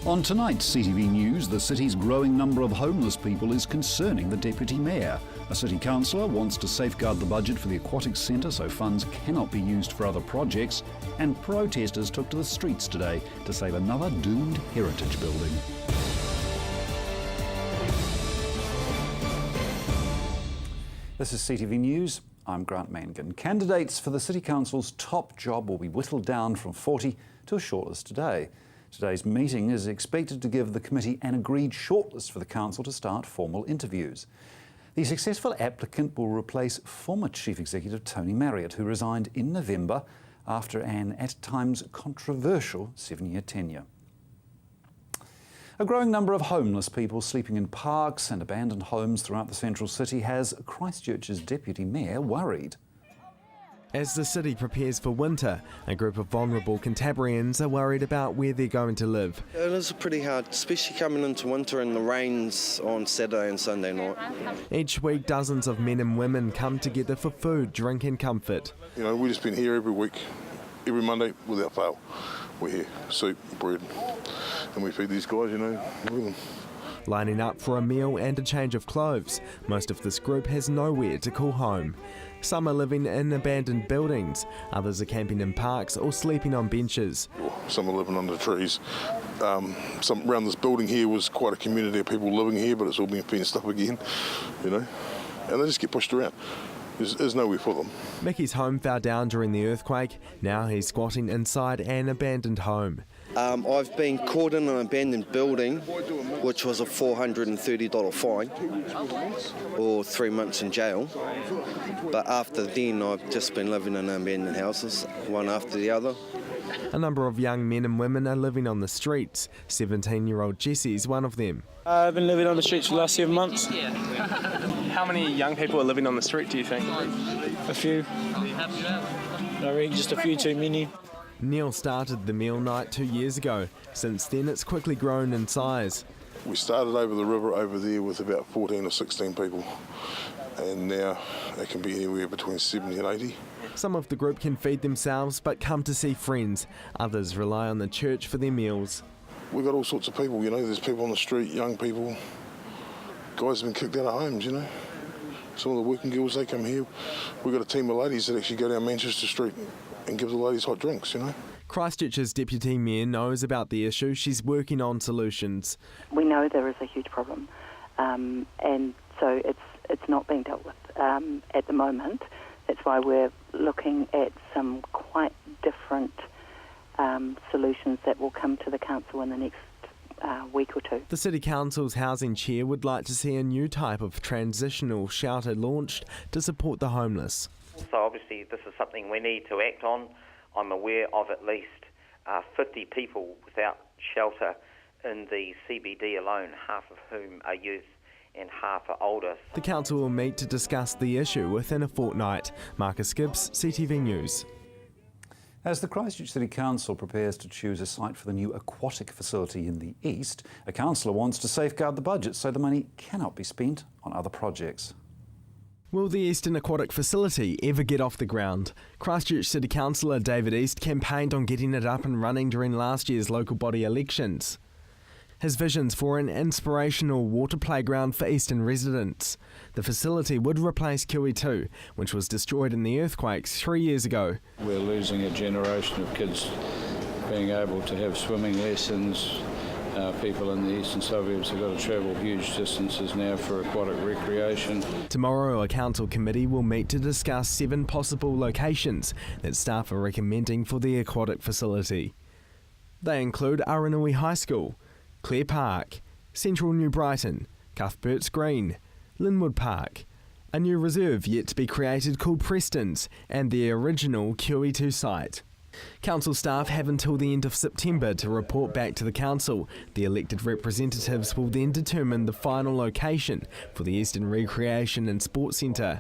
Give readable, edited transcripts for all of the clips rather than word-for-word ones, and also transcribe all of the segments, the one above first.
On tonight's CTV News, the city's growing number of homeless people is concerning the Deputy Mayor. A city councillor wants to safeguard the budget for the aquatic centre so funds cannot be used for other projects, and protesters took to the streets today to save another doomed heritage building. This is CTV News. I'm Grant Mangan. Candidates for the City Council's top job will be whittled down from 40 to a shortlist today. Today's meeting is expected to give the committee an agreed shortlist for the council to start formal interviews. The successful applicant will replace former Chief Executive Tony Marriott, who resigned in November after an at times controversial 7-year tenure. A growing number of homeless people sleeping in parks and abandoned homes throughout the central city has Christchurch's Deputy Mayor worried. As the city prepares for winter, a group of vulnerable Cantabrians are worried about where they're going to live. It is pretty hard, especially coming into winter and the rains on Saturday and Sunday night. Each week, dozens of men and women come together for food, drink and comfort. You know, we've just been here every week, every Monday without fail. We're here, soup, bread, and we feed these guys, you know, everything. Lining up for a meal and a change of clothes, most of this group has nowhere to call home. Some are living in abandoned buildings, others are camping in parks or sleeping on benches. Some are living under trees. Some around this building here was quite a community of people living here, but it's all been fenced up again, you know, and they just get pushed around. There's nowhere for them. Mickey's home fell down during the earthquake. Now he's squatting inside an abandoned home. I've been caught in an abandoned building, which was a $430 fine or 3 months in jail. But after then, I've just been living in abandoned houses, one after the other. A number of young men and women are living on the streets. 17-year-old Jesse is one of them. I've been living on the streets for the last 7 months. How many young people are living on the street, do you think? A few. I reckon just a few too many. Neil started the meal night 2 years ago. Since then, it's quickly grown in size. We started over the river over there with about 14 or 16 people, and now it can be anywhere between 70 and 80. Some of the group can feed themselves but come to see friends. Others rely on the church for their meals. We've got all sorts of people, you know, there's people on the street, young people, guys have been kicked out of homes, you know. Some of the working girls, they come here. We've got a team of ladies that actually go down Manchester Street and give the ladies hot drinks, you know. Christchurch's Deputy Mayor knows about the issue. She's working on solutions. We know there is a huge problem, and so it's not being dealt with at the moment. That's why we're looking at some quite different solutions that will come to the council in the next week or two. The City Council's housing chair would like to see a new type of transitional shelter launched to support the homeless. So obviously this is something we need to act on. I'm aware of at least 50 people without shelter in the CBD alone, half of whom are youth and half are older. The council will meet to discuss the issue within a fortnight. Marcus Gibbs, CTV News. As the Christchurch City Council prepares to choose a site for the new aquatic facility in the east, a councillor wants to safeguard the budget so the money cannot be spent on other projects. Will the Eastern Aquatic Facility ever get off the ground? Christchurch City Councillor David East campaigned on getting it up and running during last year's local body elections. His visions for an inspirational water playground for Eastern residents. The facility would replace Kiwi 2, which was destroyed in the earthquakes 3 years ago. We're losing a generation of kids being able to have swimming lessons. People in the eastern suburbs have got to travel huge distances now for aquatic recreation. Tomorrow, A council committee will meet to discuss 7 possible locations that staff are recommending for the aquatic facility. They include Aranui High School, Clare Park, Central New Brighton, Cuthbert's Green, Linwood Park, a new reserve yet to be created called Preston's, and the original Kiwi 2 site. Council staff have until the end of September to report back to the council. The elected representatives will then determine the final location for the Eastern Recreation and Sports Centre.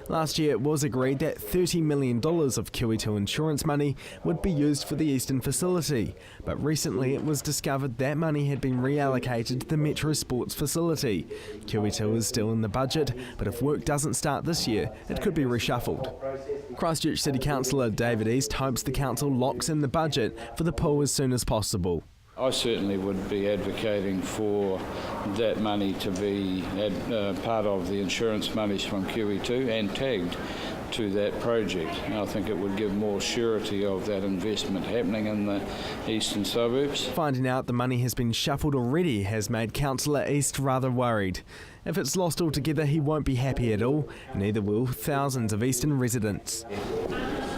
Last year it was agreed that $30 million of Kiwi 2 insurance money would be used for the Eastern facility, but recently it was discovered that money had been reallocated to the Metro Sports facility. Kiwi 2 is still in the budget, but if work doesn't start this year, it could be reshuffled. Christchurch City Councillor David East hopes the council locks in the budget for the pool as soon as possible. I certainly would be advocating for that money to be part of the insurance monies from QE2 and tagged to that project. And I think it would give more surety of that investment happening in the eastern suburbs. Finding out the money has been shuffled already has made Councillor East rather worried. If it's lost altogether, he won't be happy at all, neither will thousands of eastern residents.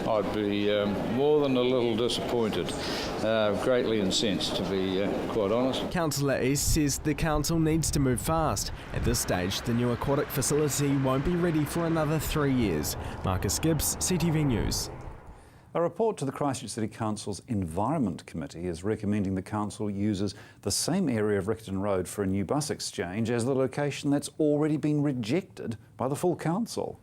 I'd be more than a little disappointed, greatly incensed to be quite honest. Councillor East says the council needs to move fast. At this stage, the new aquatic facility won't be ready for another 3 years. Marcus Gibbs, CTV News. A report to the Christchurch City Council's Environment Committee is recommending the council uses the same area of Riccarton Road for a new bus exchange as the location that's already been rejected by the full council.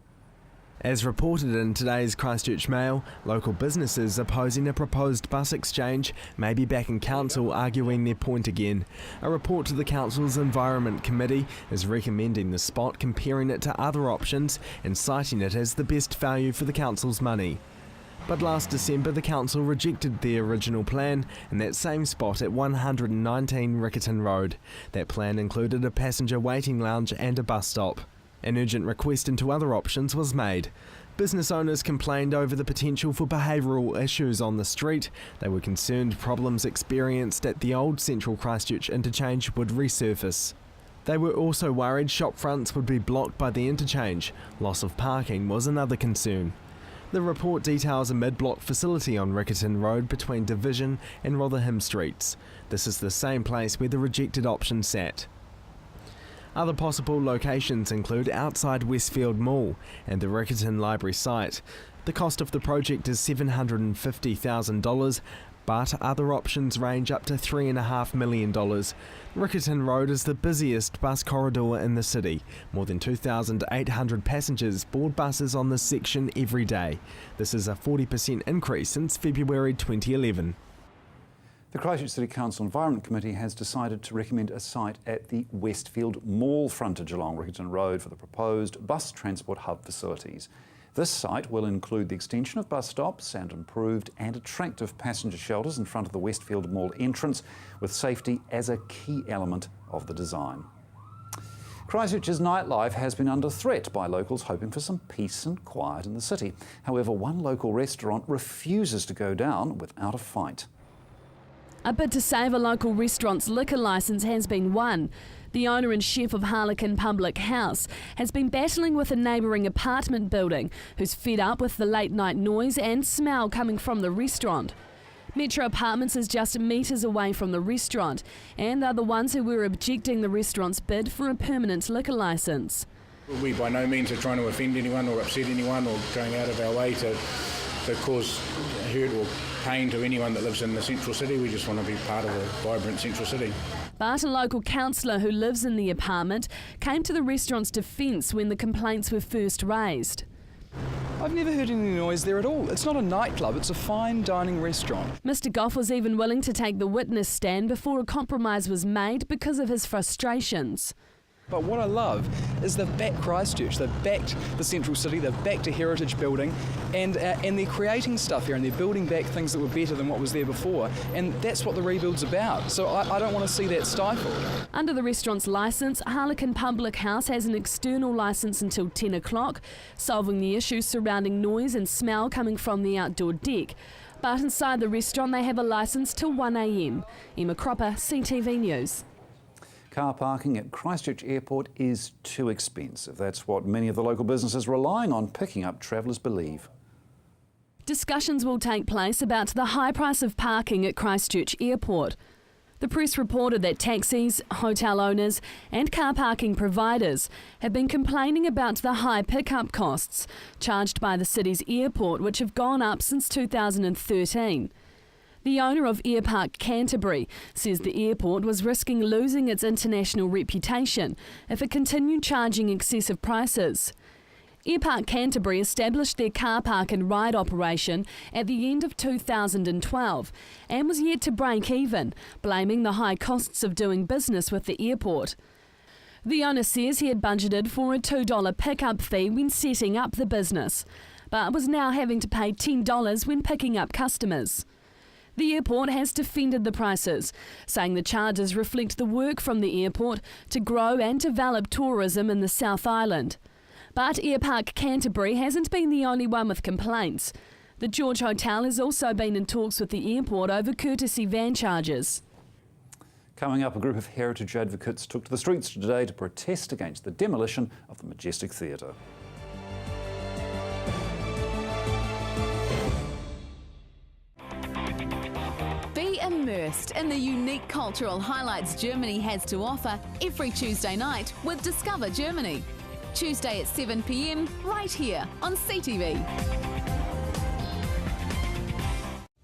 As reported in today's Christchurch Mail, local businesses opposing a proposed bus exchange may be back in council arguing their point again. A report to the council's Environment Committee is recommending the spot, comparing it to other options and citing it as the best value for the council's money. But last December the council rejected the original plan in that same spot at 119 Riccarton Road. That plan included a passenger waiting lounge and a bus stop. An urgent request into other options was made. Business owners complained over the potential for behavioural issues on the street. They were concerned problems experienced at the old Central Christchurch interchange would resurface. They were also worried shop fronts would be blocked by the interchange. Loss of parking was another concern. The report details a mid-block facility on Riccarton Road between Division and Rotherham Streets. This is the same place where the rejected option sat. Other possible locations include outside Westfield Mall and the Riccarton Library site. The cost of the project is $750,000, but other options range up to $3.5 million. Riccarton Road is the busiest bus corridor in the city. More than 2,800 passengers board buses on this section every day. This is a 40% increase since February 2011. The Christchurch City Council Environment Committee has decided to recommend a site at the Westfield Mall frontage along Riccarton Road for the proposed bus transport hub facilities. This site will include the extension of bus stops and improved and attractive passenger shelters in front of the Westfield Mall entrance, with safety as a key element of the design. Christchurch's nightlife has been under threat by locals hoping for some peace and quiet in the city. However, one local restaurant refuses to go down without a fight. A bid to save a local restaurant's liquor licence has been won. The owner and chef of Harlequin Public House has been battling with a neighbouring apartment building, who's fed up with the late night noise and smell coming from the restaurant. Metro Apartments is just metres away from the restaurant, and they're the ones who were objecting the restaurant's bid for a permanent liquor licence. We by no means are trying to offend anyone or upset anyone or going out of our way to cause hurt or pain to anyone that lives in the central city. We just want to be part of a vibrant central city. But a local councillor who lives in the apartment came to the restaurant's defence when the complaints were first raised. I've never heard any noise there at all. It's not a nightclub, it's a fine dining restaurant. Mr Goff was even willing to take the witness stand before a compromise was made because of his frustrations. But what I love is they've backed Christchurch, they've backed the central city, they've backed a heritage building, and they're creating stuff here and they're building back things that were better than what was there before, and that's what the rebuild's about. So I don't want to see that stifled. Under the restaurant's licence, Harlequin Public House has an external licence until 10 o'clock, solving the issues surrounding noise and smell coming from the outdoor deck. But inside the restaurant they have a licence till 1 a.m. Emma Cropper, CTV News. Car parking at Christchurch Airport is too expensive. That's what many of the local businesses relying on picking up travellers believe. Discussions will take place about the high price of parking at Christchurch Airport. The press reported that taxis, hotel owners and car parking providers have been complaining about the high pickup costs charged by the city's airport, which have gone up since 2013. The owner of Airpark Canterbury says the airport was risking losing its international reputation if it continued charging excessive prices. Airpark Canterbury established their car park and ride operation at the end of 2012 and was yet to break even, blaming the high costs of doing business with the airport. The owner says he had budgeted for a $2 pickup fee when setting up the business, but was now having to pay $10 when picking up customers. The airport has defended the prices, saying the charges reflect the work from the airport to grow and develop tourism in the South Island. But Airpark Canterbury hasn't been the only one with complaints. The George Hotel has also been in talks with the airport over courtesy van charges. Coming up, a group of heritage advocates took to the streets today to protest against the demolition of the Majestic Theatre. Be immersed in the unique cultural highlights Germany has to offer every Tuesday night with Discover Germany. Tuesday at 7 p.m, right here on CTV.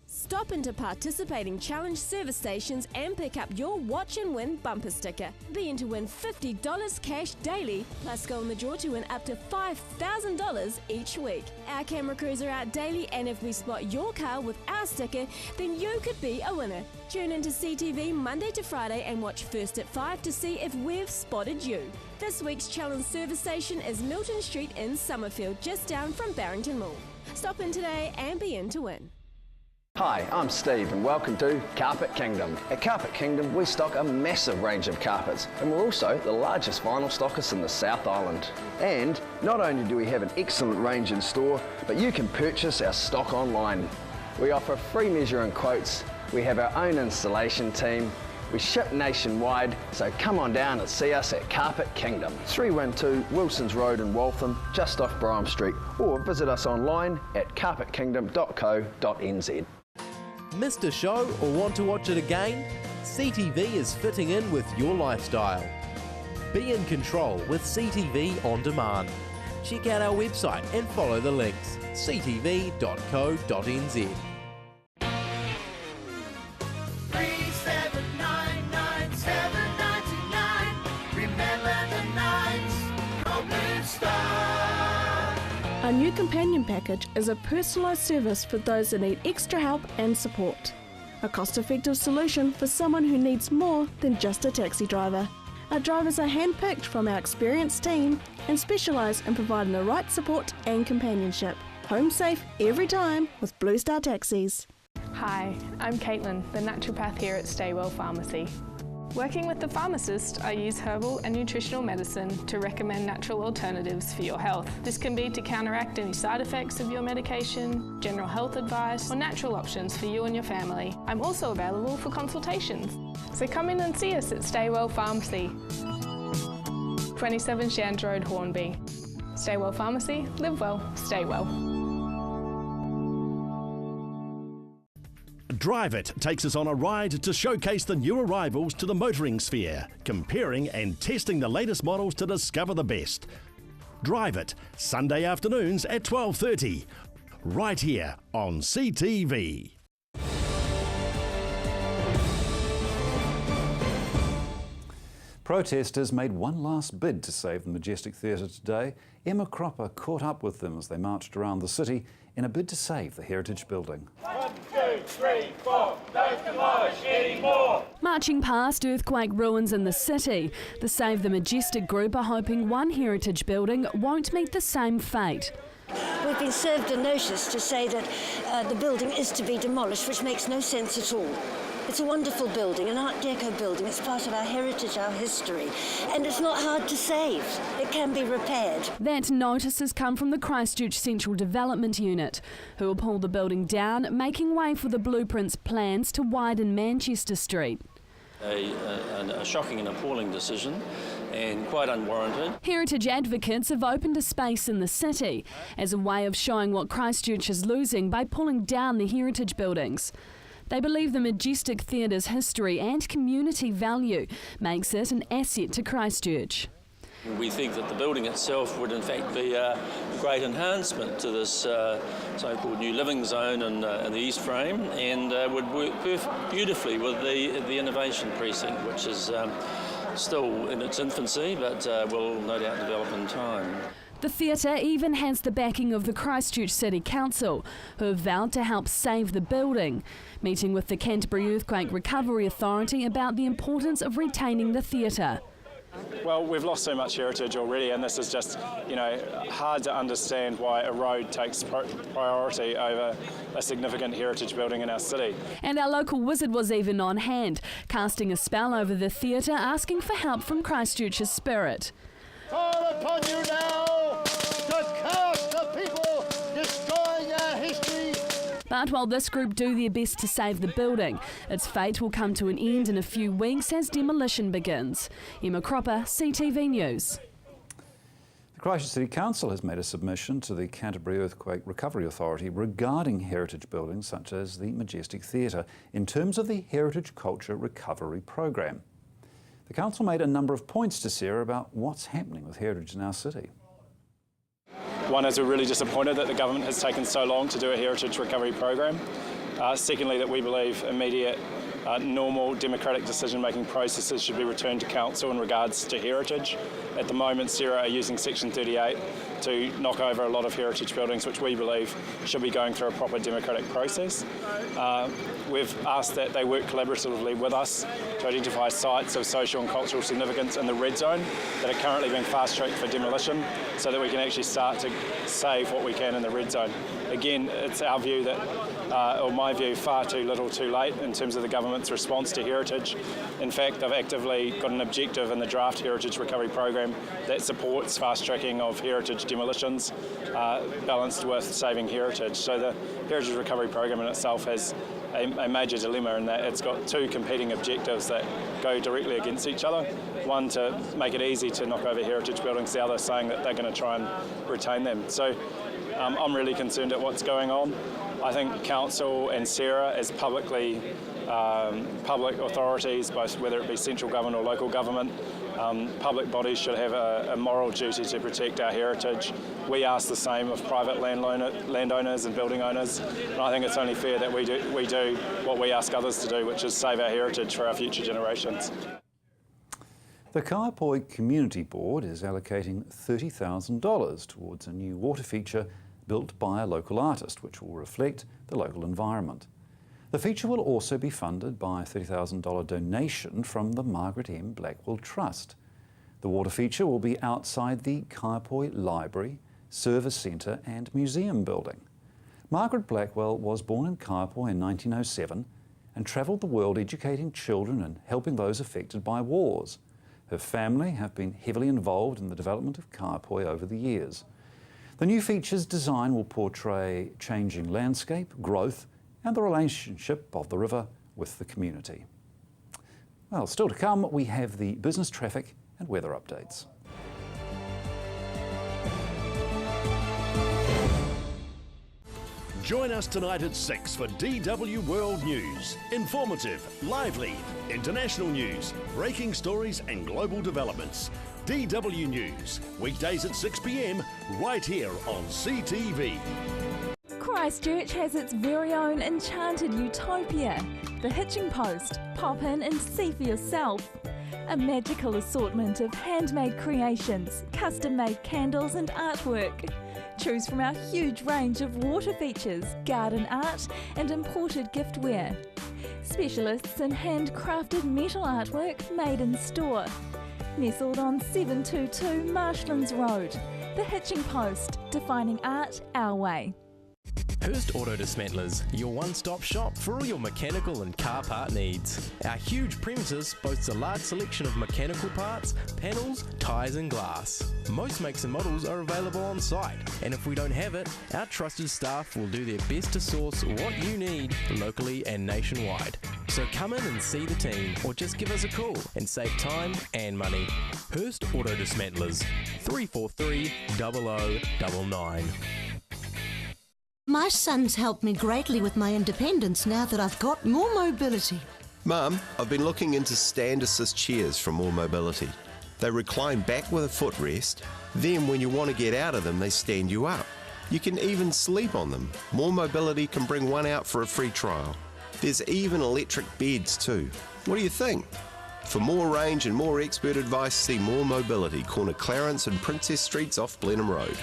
Stop into participating Challenge service stations and pick up your Watch and Win bumper sticker. Be in to win $50 cash daily, plus go in the draw to win up to $5,000 each week. Our camera crews are out daily, and if we spot your car with our sticker, then you could be a winner. Tune into CTV Monday to Friday and watch first at 5 to see if we've spotted you. This week's Challenge service station is Milton Street in Summerfield, just down from Barrington Mall. Stop in today and be in to win. Hi, I'm Steve and welcome to Carpet Kingdom. At Carpet Kingdom we stock a massive range of carpets, and we're also the largest vinyl stockist in the South Island. And not only do we have an excellent range in store, but you can purchase our stock online. We offer free measuring quotes, we have our own installation team, we ship nationwide, so come on down and see us at Carpet Kingdom, 312 Wilsons Road in Waltham, just off Brougham Street, or visit us online at carpetkingdom.co.nz. Missed a show or want to watch it again? CTV is fitting in with your lifestyle. Be in control with CTV On Demand. Check out our website and follow the links. ctv.co.nz. Our new companion package is a personalised service for those that need extra help and support. A cost-effective solution for someone who needs more than just a taxi driver. Our drivers are hand-picked from our experienced team and specialise in providing the right support and companionship. Home safe every time with Blue Star Taxis. Hi, I'm Caitlin, the naturopath here at Staywell Pharmacy. Working with the pharmacist, I use herbal and nutritional medicine to recommend natural alternatives for your health. This can be to counteract any side effects of your medication, general health advice, or natural options for you and your family. I'm also available for consultations. So come in and see us at Staywell Pharmacy, 27 Shands Road, Hornby. Staywell Pharmacy, live well, stay well. Drive It takes us on a ride to showcase the new arrivals to the motoring sphere, comparing and testing the latest models to discover the best. Drive It, Sunday afternoons at 12:30, right here on CTV. Protesters made one last bid to save the Majestic Theatre today. Emma Cropper caught up with them as they marched around the city in a bid to save the heritage building. 1, 2, 3, 4, don't demolish anymore! Marching past earthquake ruins in the city, the Save the Majestic group are hoping one heritage building won't meet the same fate. We've been served a notice to say that the building is to be demolished, which makes no sense at all. It's a wonderful building, an Art Deco building. It's part of our heritage, our history, and it's not hard to save. It can be repaired. That notice has come from the Christchurch Central Development Unit, who will pull the building down, making way for the Blueprint's plans to widen Manchester Street. A shocking and appalling decision, and quite unwarranted. Heritage advocates have opened a space in the city as a way of showing what Christchurch is losing by pulling down the heritage buildings. They believe the Majestic Theatre's history and community value makes it an asset to Christchurch. We think that the building itself would in fact be a great enhancement to this so-called new living zone in the East Frame, and would work beautifully with the Innovation Precinct, which is still in its infancy but will no doubt develop in time. The theatre even has the backing of the Christchurch City Council, who have vowed to help save the building, meeting with the Canterbury Earthquake Recovery Authority about the importance of retaining the theatre. Well, we've lost so much heritage already, and this is just, hard to understand why a road takes priority over a significant heritage building in our city. And our local wizard was even on hand, casting a spell over the theatre, asking for help from Christchurch's spirit. Call upon you now to curse the people destroying our history. But while this group do their best to save the building, its fate will come to an end in a few weeks as demolition begins. Emma Cropper, CTV News. The Christchurch City Council has made a submission to the Canterbury Earthquake Recovery Authority regarding heritage buildings such as the Majestic Theatre in terms of the Heritage Culture Recovery Program. The council made a number of points to Sarah about what's happening with heritage in our city. One is we're really disappointed that the government has taken so long to do a heritage recovery program. Secondly, that we believe immediate, normal democratic decision-making processes should be returned to council in regards to heritage. At the moment, CERA are using Section 38 to knock over a lot of heritage buildings, which we believe should be going through a proper democratic process. We've asked that they work collaboratively with us to identify sites of social and cultural significance in the red zone that are currently being fast-tracked for demolition so that we can actually start to save what we can in the red zone. Again, it's our view that, or my view, far too little too late in terms of the government's response to heritage. In fact, they've actively got an objective in the draft heritage recovery program that supports fast-tracking of heritage demolitions balanced with saving heritage. So the heritage recovery program in itself has a major dilemma in that it's got two competing objectives that go directly against each other. One, to make it easy to knock over heritage buildings, the other saying that they're going to try and retain them. So I'm really concerned at what's going on. I think council and CERA as public authorities, both whether it be central government or local government, public bodies should have a moral duty to protect our heritage. We ask the same of private landowners and building owners, and I think it's only fair that we do what we ask others to do, which is save our heritage for our future generations. The Kaiapoi Community Board is allocating $30,000 towards a new water feature built by a local artist, which will reflect the local environment. The feature will also be funded by a $30,000 donation from the Margaret M. Blackwell Trust. The water feature will be outside the Kaiapoi Library, Service Centre and Museum building. Margaret Blackwell was born in Kaiapoi in 1907 and travelled the world educating children and helping those affected by wars. Her family have been heavily involved in the development of Kaiapoi over the years. The new feature's design will portray changing landscape, growth and the relationship of the river with the community. Well, still to come, we have the business, traffic and weather updates. Join us tonight at 6 for DW World News. Informative, lively, international news, breaking stories and global developments. DW News, weekdays at 6 p.m, right here on CTV. Christchurch has its very own enchanted utopia, the Hitching Post. Pop in and see for yourself. A magical assortment of handmade creations, custom-made candles and artwork. Choose from our huge range of water features, garden art and imported giftware. Specialists in handcrafted metal artwork made in store. Nestled on 722 Marshlands Road. The Hitching Post, defining art our way. Hurst Auto Dismantlers, your one-stop shop for all your mechanical and car part needs. Our huge premises boasts a large selection of mechanical parts, panels, tyres and glass. Most makes and models are available on site, and if we don't have it, our trusted staff will do their best to source what you need locally and nationwide. So come in and see the team, or just give us a call and save time and money. Hurst Auto Dismantlers, 343 0099. My son's helped me greatly with my independence now that I've got more mobility. Mum, I've been looking into stand assist chairs from More Mobility. They recline back with a footrest, then when you want to get out of them, they stand you up. You can even sleep on them. More Mobility can bring one out for a free trial. There's even electric beds too. What do you think? For more range and more expert advice, see More Mobility, corner Clarence and Princess Streets off Blenheim Road.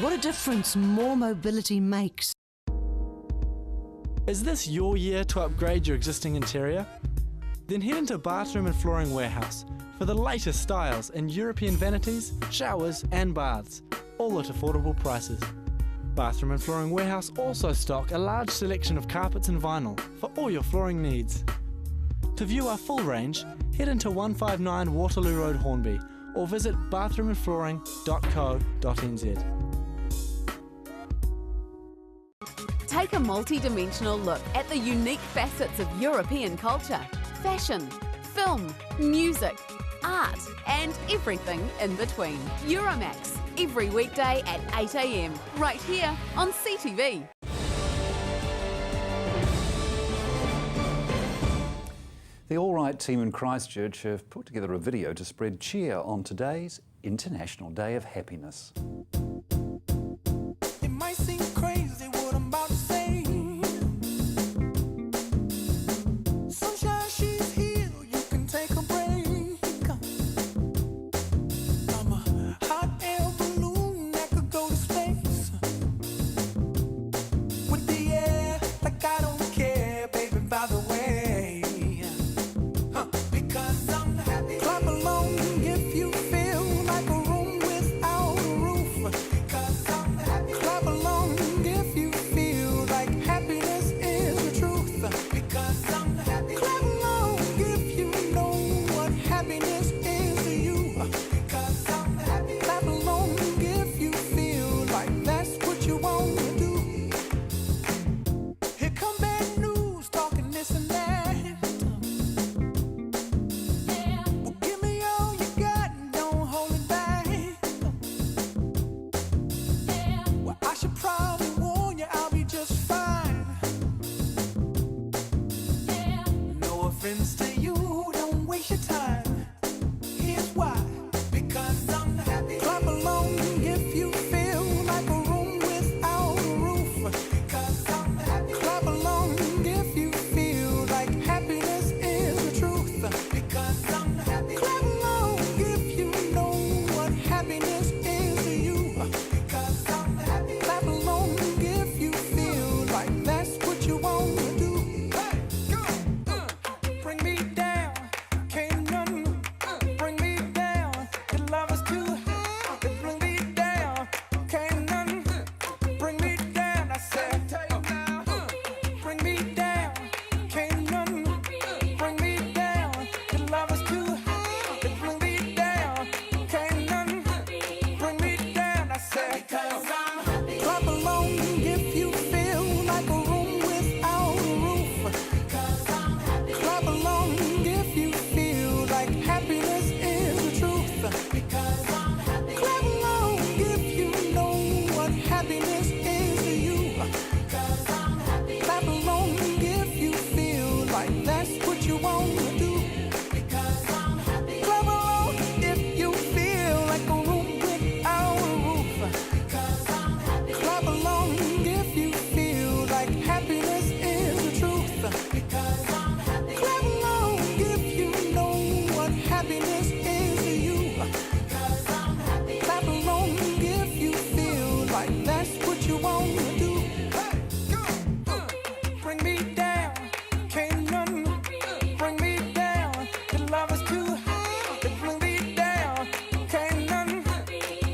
What a difference More Mobility makes. Is this your year to upgrade your existing interior? Then head into Bathroom and Flooring Warehouse, for the latest styles in European vanities, showers and baths, all at affordable prices. Bathroom and Flooring Warehouse also stock a large selection of carpets and vinyl for all your flooring needs. To view our full range, head into 159 Waterloo Road, Hornby, or visit bathroomandflooring.co.nz. Take a multi-dimensional look at the unique facets of European culture, fashion, film, music, art, and everything in between. Euromax, every weekday at 8 a.m, right here on CTV. The All Right team in Christchurch have put together a video to spread cheer on today's International Day of Happiness. It might seem crazy what I'm about to say. Sunshine, she's here, you can take a break. I'm a hot air balloon that could go to space. With the air, like I don't care, baby, by the way. Because I'm happy. Clap along if you feel like a room without a roof. Because I'm happy. Clap along if you feel like happiness is the truth. Because I'm happy. Clap along if you know what happiness is to you. Because I'm happy. Clap along if you feel like that's what you want to do. Here come bad news, talking this and that. Well, give me all you got and don't hold it back. Well, I should probably warn you, I'll be just fine. No offense to you, don't waste your time. Here's why. Because I'm happy. Clap along if you feel like a room without a roof. Because I'm happy. Clap along if you feel like happiness is the truth. Because I'm happy. Clap along if you know what happiness is to you. Because I'm happy. Clap along if you feel like that's what you want to do. Hey, go! Bring me down, can't none bring me down. The love is too high. Bring me down, can't none bring me down. I said, bring me down, can't none bring me down. The love is too high. Bring me down, can't none bring me down. I said, because I'm happy. Clap along if you feel like a room without a roof. Because I'm happy. Clap along if you feel like happiness is the truth. Because I'm happy. Clap along if you know what happiness is to you. Because I'm happy. Clap along if you feel like that's what you want to do. Because I'm happy. Clap along if you feel like a room without a roof. Because I'm happy. Clap along if you feel like happiness is the truth. Because I'm happy. Clap along if you know what happiness is to you. Because I'm happy. Clap along if you feel like that's what you want to do. Hey, go! Bring me down, can't none bring me down. The love is too high. Bring me down, can't none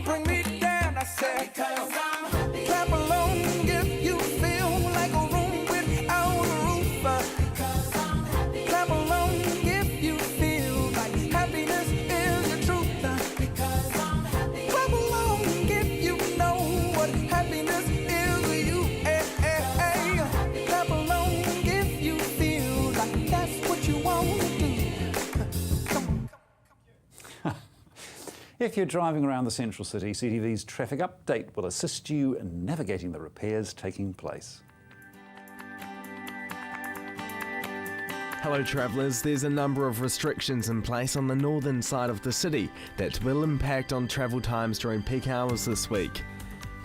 bring me down. I said, because I'm happy. Clap along if you feel like a room without a roof. Because I'm happy. Clap along if you feel like happiness is the truth. Because I'm happy. Clap along if you know what happiness is to you. Clap along if you feel like that's what you want to do. If you're driving around the central city, CTV's traffic update will assist you in navigating the repairs taking place. Hello travellers, there's a number of restrictions in place on the northern side of the city that will impact on travel times during peak hours this week.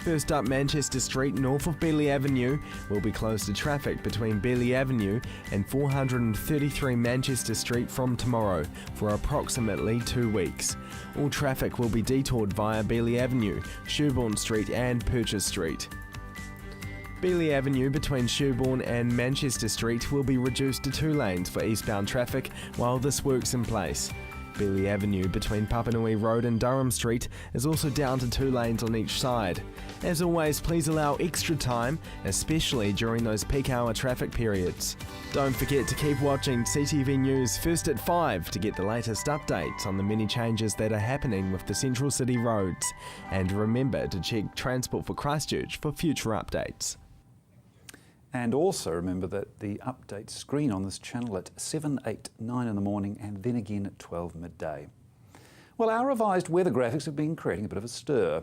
First up, Manchester Street north of Beeley Avenue will be closed to traffic between Beeley Avenue and 433 Manchester Street from tomorrow for approximately 2 weeks. All traffic will be detoured via Beeley Avenue, Sherbourne Street and Purchase Street. Beeley Avenue between Sherbourne and Manchester Street will be reduced to 2 lanes for eastbound traffic while this works in place. Bailey Avenue between Papanui Road and Durham Street is also down to 2 lanes on each side. As always, please allow extra time, especially during those peak hour traffic periods. Don't forget to keep watching CTV News first at 5 to get the latest updates on the many changes that are happening with the Central City roads. And remember to check Transport for Christchurch for future updates. And also remember that the updates screen on this channel at 7, 8, 9 in the morning and then again at 12 midday. Well, our revised weather graphics have been creating a bit of a stir.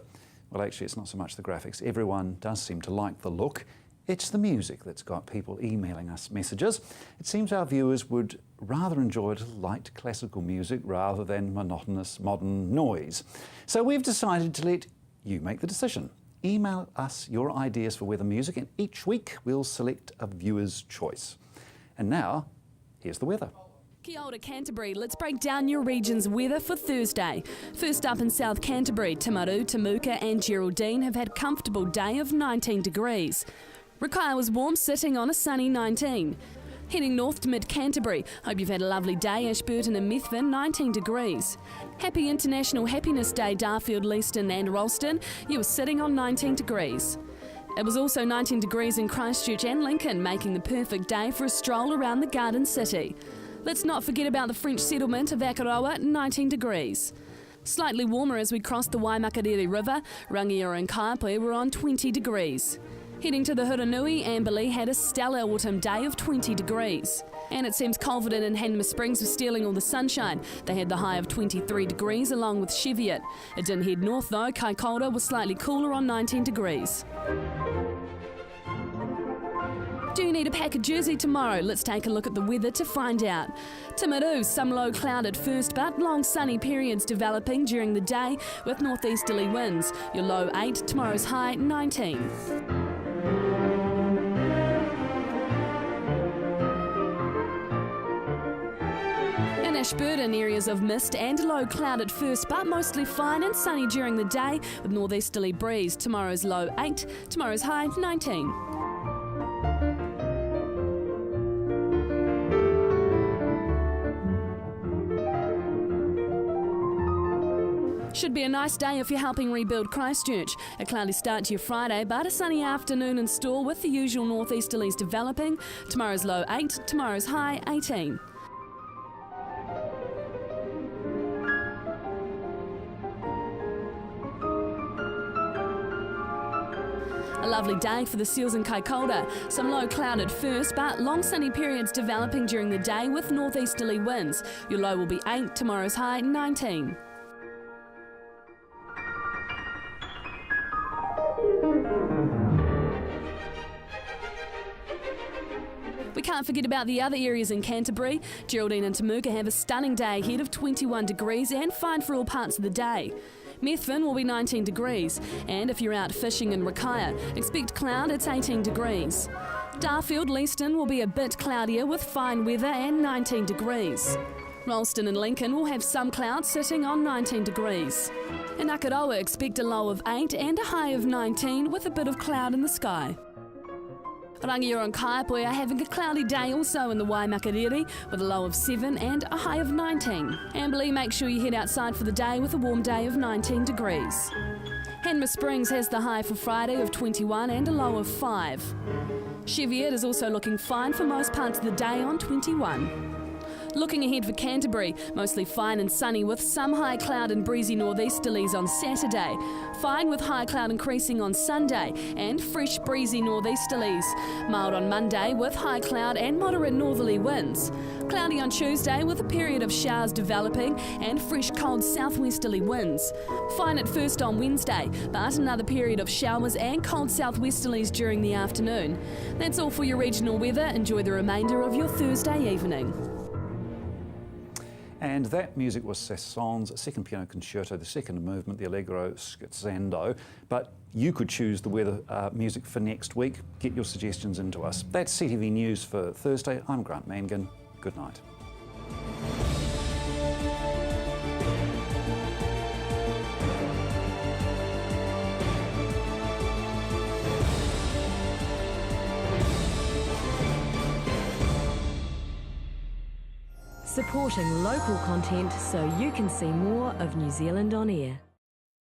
Well, actually, it's not so much the graphics. Everyone does seem to like the look. It's the music that's got people emailing us messages. It seems our viewers would rather enjoy a little light classical music rather than monotonous modern noise. So we've decided to let you make the decision. Email us your ideas for weather music and each week we'll select a viewer's choice. And now, here's the weather. Kia ora Canterbury, let's break down your region's weather for Thursday. First up in South Canterbury, Timaru, Temuka and Geraldine have had a comfortable day of 19 degrees. Rakaia was warm, sitting on a sunny 19. Heading north to mid-Canterbury, hope you've had a lovely day. Ashburton and Methven, 19 degrees. Happy International Happiness Day, Darfield, Leeston and Ralston. You were sitting on 19 degrees. It was also 19 degrees in Christchurch and Lincoln, making the perfect day for a stroll around the Garden City. Let's not forget about the French settlement of Akaroa, 19 degrees. Slightly warmer as we crossed the Waimakariri River, Rangiora and Kaiapoi were on 20 degrees. Heading to the Huranui, Amberley had a stellar autumn day of 20 degrees. And it seems Culverden and Hanmer Springs were stealing all the sunshine. They had the high of 23 degrees along with Cheviot. It didn't head north though. Kaikoura was slightly cooler on 19 degrees. Do you need a pack of jersey tomorrow? Let's take a look at the weather to find out. Timaru, some low cloud at first, but long sunny periods developing during the day with northeasterly winds. Your low 8, tomorrow's high 19. In Ashburton, areas of mist and low cloud at first, but mostly fine and sunny during the day with northeasterly breeze. Tomorrow's low 8, tomorrow's high 19. Should be a nice day if you're helping rebuild Christchurch. A cloudy start to your Friday, but a sunny afternoon in store with the usual northeasterlies developing. Tomorrow's low 8, tomorrow's high 18. A lovely day for the seals in Kaikoura. Some low cloud at first, but long sunny periods developing during the day with northeasterly winds. Your low will be 8, tomorrow's high 19. We can't forget about the other areas in Canterbury. Geraldine and Temuka have a stunning day ahead of 21 degrees and fine for all parts of the day. Methven will be 19 degrees, and if you're out fishing in Rakaia, expect cloud, it's 18 degrees. Darfield, Leeston will be a bit cloudier with fine weather and 19 degrees. Ralston and Lincoln will have some clouds sitting on 19 degrees. In Akaroa, expect a low of 8 and a high of 19 with a bit of cloud in the sky. Rangiora and Kaiapoi are having a cloudy day also in the Waimakariri with a low of 7 and a high of 19. Amberley, make sure you head outside for the day with a warm day of 19 degrees. Hanmer Springs has the high for Friday of 21 and a low of 5. Cheviot is also looking fine for most parts of the day on 21. Looking ahead for Canterbury, mostly fine and sunny with some high cloud and breezy northeasterlies on Saturday. Fine with high cloud increasing on Sunday and fresh breezy northeasterlies. Mild on Monday with high cloud and moderate northerly winds. Cloudy on Tuesday with a period of showers developing and fresh cold southwesterly winds. Fine at first on Wednesday, but another period of showers and cold southwesterlies during the afternoon. That's all for your regional weather. Enjoy the remainder of your Thursday evening. And that music was Sasson's second piano concerto, the second movement, the Allegro Scherzando. But you could choose the weather music for next week. Get your suggestions into us. That's CTV News for Thursday. I'm Grant Mangan. Good night. supporting local content so you can see more of New Zealand on air.